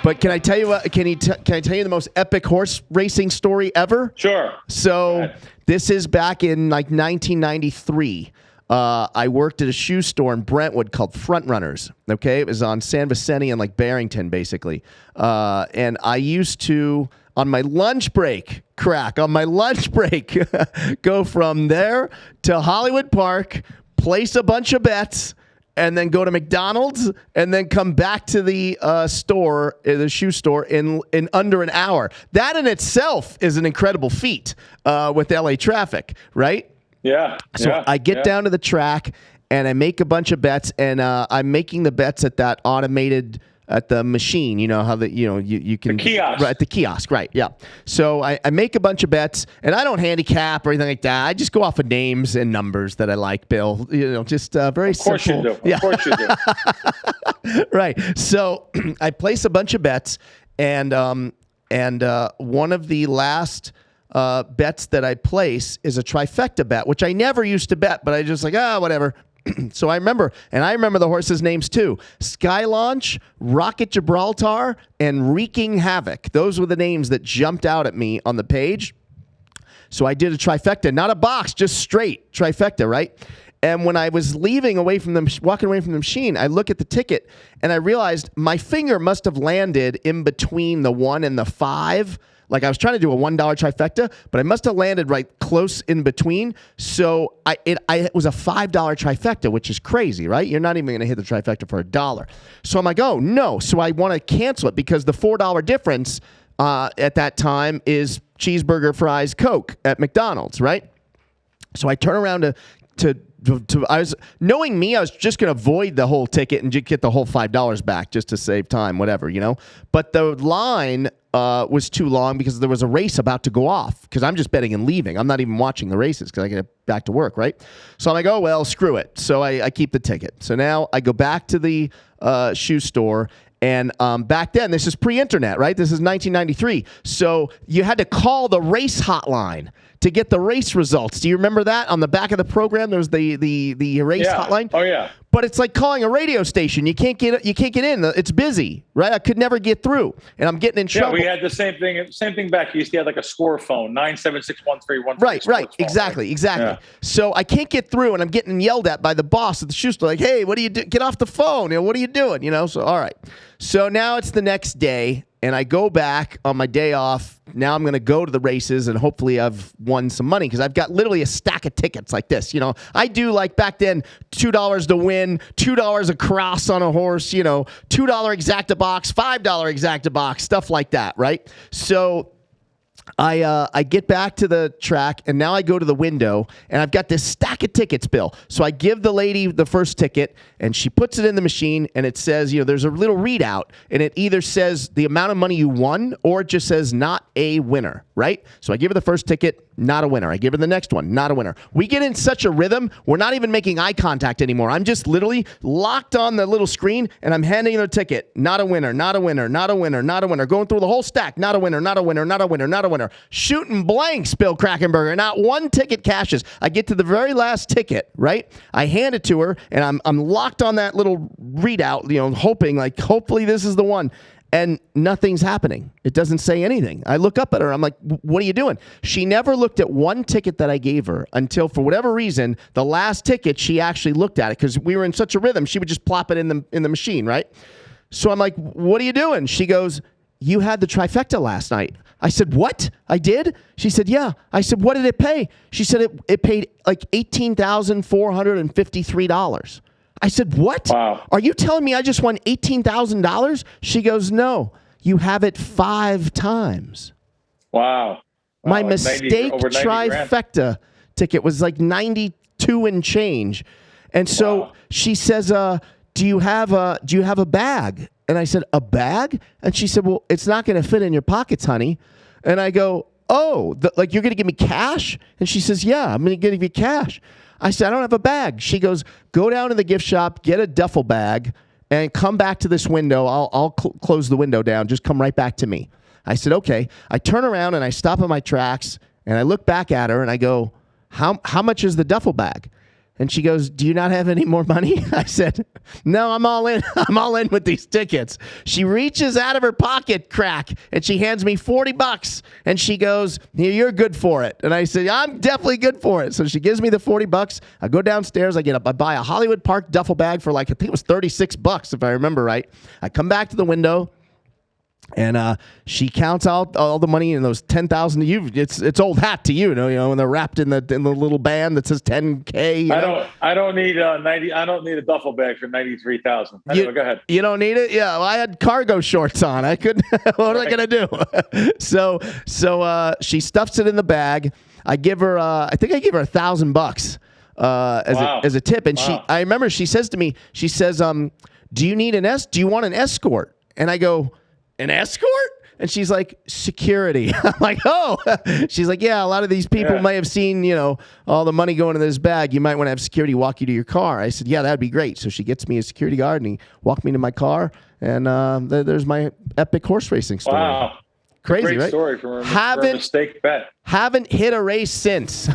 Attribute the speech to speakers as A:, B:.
A: But can I tell you what? Can I tell you the most epic horse racing story ever?
B: Sure.
A: So this is back in like 1993. I worked at a shoe store in Brentwood called Front Runners. Okay, it was on San Vicente and like Barrington, basically. And I used to, on my lunch break, go from there to Hollywood Park, place a bunch of bets, and then go to McDonald's, and then come back to the store, the shoe store, in under an hour. That in itself is an incredible feat with LA traffic, right?
B: Yeah.
A: So I get down to the track, and I make a bunch of bets, and I'm making the bets at that automated, at the machine, you know how you can
B: the kiosk.
A: Right, at the kiosk, right? Yeah. So I make a bunch of bets, and I don't handicap or anything like that. I just go off of names and numbers that I like, Bill. Just very simple.
B: Of course you do. Of course you do.
A: Right. So I place a bunch of bets, and one of the last bets that I place is a trifecta bet, which I never used to bet, but I just like whatever. So I remember the horses' names too: Sky Launch, Rocket Gibraltar, and Wreaking Havoc. Those were the names that jumped out at me on the page. So I did a trifecta, not a box, just straight trifecta, right? And when I was walking away from the machine, I look at the ticket and I realized my finger must have landed in between the 1 and the 5. Like I was trying to do a $1 trifecta, but I must have landed right close in between. So it was a $5 trifecta, which is crazy, right? You're not even going to hit the trifecta for $1. So I'm like, oh no. So I want to cancel it because the $4 difference at that time is cheeseburger, fries, Coke at McDonald's, right? So I turn around I was knowing me, I was just going to void the whole ticket and just get the whole $5 back just to save time, whatever, But the line was too long because there was a race about to go off because I'm just betting and leaving. I'm not even watching the races because I get back to work, right? So I'm like, oh, well, screw it. So I keep the ticket. So now I go back to the shoe store. And back then, this is pre-internet, right? This is 1993. So you had to call the race hotline to get the race results. Do you remember that? On the back of the program, there was the race hotline.
B: Oh yeah.
A: But it's like calling a radio station. You can't get in. It's busy, right? I could never get through, and I'm getting in trouble.
B: Yeah, we had the same thing. Same thing back. You used to have like a score phone, 976-1313.
A: Right. Exactly. Yeah. So I can't get through, and I'm getting yelled at by the boss at the shoe store. Like, hey, what are you doing? Get off the phone. What are you doing? So all right. So now it's the next day, and I go back on my day off. Now I'm going to go to the races, and hopefully I've won some money because I've got literally a stack of tickets like this. I do like back then $2 to win, $2 a cross on a horse, $2 exacta box, $5 exacta box, stuff like that, right? So I get back to the track, and now I go to the window, and I've got this stack of tickets, Bill. So I give the lady the first ticket, and she puts it in the machine, and it says, there's a little readout, and it either says the amount of money you won, or it just says not a winner, right? So I give her the first ticket, not a winner. I give her the next one, not a winner. We get in such a rhythm, we're not even making eye contact anymore. I'm just literally locked on the little screen, and I'm handing her a ticket, not a winner, not a winner, not a winner, not a winner, going through the whole stack, not a winner, not a winner, not a winner, not a winner. Shooting blanks, Bill Krakenberger. Not one ticket cashes. I get to the very last ticket, right? I hand it to her, and I'm locked on that little readout, hoping, hopefully this is the one. And nothing's happening. It doesn't say anything. I look up at her. I'm like, what are you doing? She never looked at one ticket that I gave her until, for whatever reason, the last ticket, she actually looked at it because we were in such a rhythm. She would just plop it in the machine, right? So I'm like, what are you doing? She goes, you had the trifecta last night. I said, what? I did? She said, yeah. I said, what did it pay? She said it paid like $18,453. I said, what?
B: Wow.
A: Are you telling me I just won $18,000? She goes, no, you have it 5 times.
B: Wow.
A: My mistake trifecta ticket was like 92 and change. And so she says, do you have a bag? And I said, a bag? And she said, well, it's not going to fit in your pockets, honey. And I go, oh, you're going to give me cash? And she says, yeah, I'm going to give you cash. I said, I don't have a bag. She goes, go down to the gift shop, get a duffel bag, and come back to this window. I'll close the window down. Just come right back to me. I said, okay. I turn around and I stop in my tracks, and I look back at her, and I go, how much is the duffel bag? And she goes, do you not have any more money? I said, no, I'm all in. I'm all in with these tickets. She reaches out of her pocket crack and she hands me $40 and she goes, here, you're good for it. And I said, I'm definitely good for it. So she gives me the $40. I go downstairs. I get up. I buy a Hollywood Park duffel bag for like, I think it was $36 if I remember right. I come back to the window. And she counts out all the money in those 10,000 to you. It's old hat to you, when they're wrapped in the little band that says 10K.
B: I don't need 90. I don't need a duffel bag for 93,000. Anyway, go ahead.
A: You don't need it. Yeah, well, I had cargo shorts on. I couldn't. What was I gonna do? So she stuffs it in the bag. I give her. I think I gave her $1,000 as a tip. And I remember she says to me, she says, do you want an escort? And I go, an escort? And she's like, security. I'm like, oh. She's like, yeah, a lot of these people may have seen, all the money going in this bag. You might want to have security walk you to your car. I said, yeah, that'd be great. So she gets me a security guard and he walked me to my car. And there's my epic horse racing story.
B: Wow.
A: Crazy,
B: great
A: right?
B: Story from a mistake bet.
A: Haven't hit a race since.